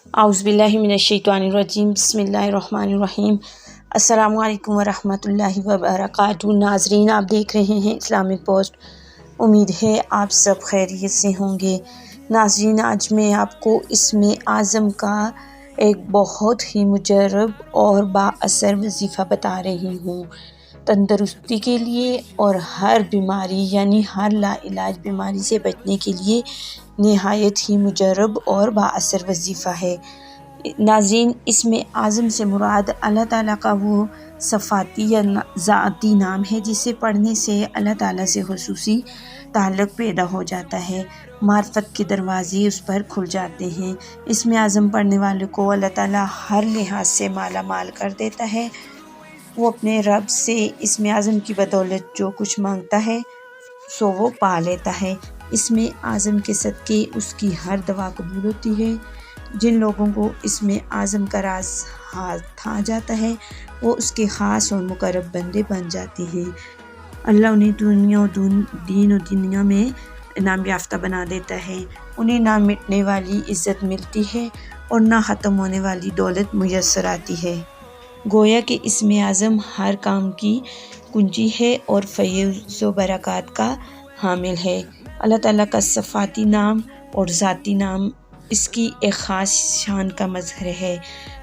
औज़ुबिल्लाहिमिनश्शैतानिर्रजीम बिस्मिल्लाहिर्रहमानिर्रहीम। अस्सलामु अलैकुम वरहमतुल्लाहि वबरकातुहू। नाज़रीन, आप देख रहे हैं इस्लामिक पोस्ट। उम्मीद है आप सब खैरियत से होंगे। नाज़रीन, आज मैं आपको इसमें आज़म का एक बहुत ही मुजर्रब और बाअसर वजीफ़ा बता रही हूँ तंदुरुस्ती के लिए और हर बीमारी यानी हर लाइलाज बीमारी से बचने के लिए नहायत ही मुजर्रब और बाअसर वजीफ़ा है। नाज़रीन, इसमें आज़म से मुराद अल्लाह ताला का वो सफ़ाती या ज़ाती नाम है जिसे पढ़ने से अल्लाह ताला से खुसूसी ताल्लुक़ पैदा हो जाता है, मार्फत के दरवाज़े उस पर खुल जाते हैं। इसमें आज़म पढ़ने वाले को अल्लाह ताला हर लिहाज से माला माल कर देता है। वो अपने रब से इसमें आज़म की बदौलत जो कुछ मांगता है सो वो पा लेता है। इसमें आज़म के सदक़े उसकी हर दवा कबूल होती है। जिन लोगों को इसमें आज़म का राज हाथ आ जाता है वो उसके ख़ास और मुकर्रब बंदे बन जाते हैं। अल्लाह उन्हें दीन और दुनिया में इनाम याफ्ता बना देता है। उन्हें ना मिटने वाली इज़्ज़त मिलती है और ना ख़त्म होने वाली दौलत मुयस्सर आती है। गोया कि इसमें आज़म हर काम की कुंजी है और फ़ैज़ व बरक़ात का हामिल है। अल्लाह ताला का सफ़ाती नाम और ज़ाती नाम इसकी एक ख़ास शान का मज़हर है।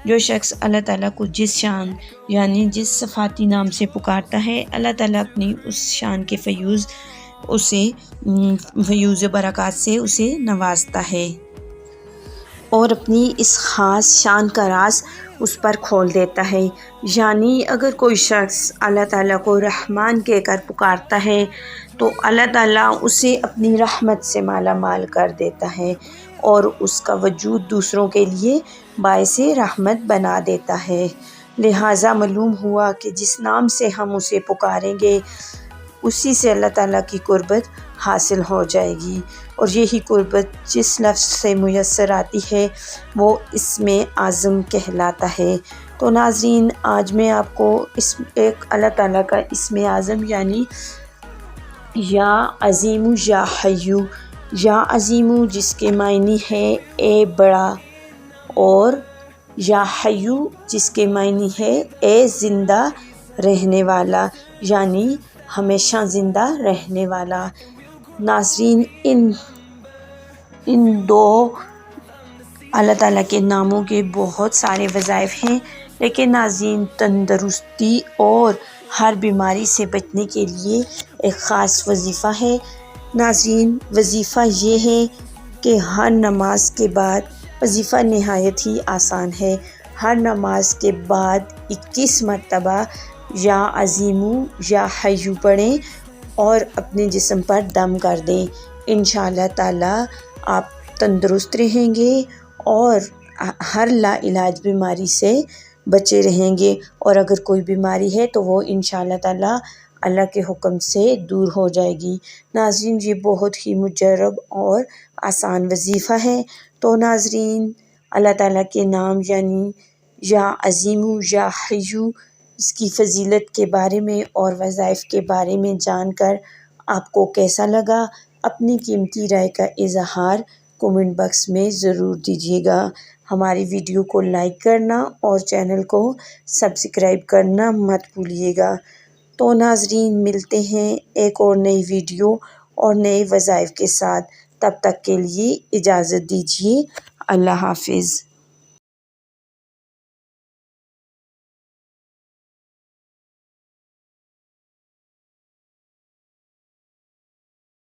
जो शख्स अल्लाह ताला को जिस शान यानी जिस सफ़ाती नाम से पुकारता है, अल्लाह ताला अपनी उस शान के फ़ैज़ बरक़ात से उसे नवाजता है और अपनी इस ख़ास शान का राज उस पर खोल देता है। यानी अगर कोई शख्स अल्लाह ताला को रहमान कहकर पुकारता है तो अल्लाह ताला उसे अपनी रहमत से माला माल कर देता है और उसका वजूद दूसरों के लिए बाइसे रहमत बना देता है। लिहाजा मालूम हुआ कि जिस नाम से हम उसे पुकारेंगे उसी से अल्लाह ताला की कुर्बत हासिल हो जाएगी और यही कुर्बत जिस लफ्ज़ से मुयस्सर आती है वो इसमें आज़म कहलाता है। तो नाज़रीन, आज मैं आपको इस एक अल्लाह ताला का इसमें आज़म यानी या अज़ीमु या हय्यु, या अज़ीमु जिसके मायने है ए बड़ा और या हय्यु जिसके मायने है ए ज़िंदा रहने वाला यानी हमेशा ज़िंदा रहने वाला। नाज़रीन, इन दो अल्लाह ताला के नामों के बहुत सारे वज़ाइफ हैं, लेकिन नाज़रीन तंदुरुस्ती और हर बीमारी से बचने के लिए एक ख़ास वजीफ़ा है। नाज़रीन, वजीफ़ा ये है कि हर नमाज के बाद वजीफ़ा नहायत ही आसान है। हर नमाज के बाद 21 मरतबा या अज़ीमु या हय्यु पढ़ें और अपने जिस्म पर दम कर दें। इंशाअल्लाह ताला आप तंदुरुस्त रहेंगे और हर लाइलाज बीमारी से बचे रहेंगे और अगर कोई बीमारी है तो वो इंशाअल्लाह ताला अल्लाह के हुक्म से दूर हो जाएगी। नाज़रीन, ये बहुत ही मुजर्रब और आसान वजीफ़ा है। तो नाज़रीन, अल्लाह ताला के नाम यानी या अज़ीमु या हय्यु इसकी फ़जीलत के बारे में और वज़ाइफ के बारे में जानकर आपको कैसा लगा, अपनी कीमती राय का इज़हार कमेंट बॉक्स में ज़रूर दीजिएगा। हमारी वीडियो को लाइक करना और चैनल को सब्सक्राइब करना मत भूलिएगा। तो नाज़रीन, मिलते हैं एक और नई वीडियो और नए वज़ाइफ के साथ। तब तक के लिए इजाज़त दीजिए। अल्लाह हाफ़िज़।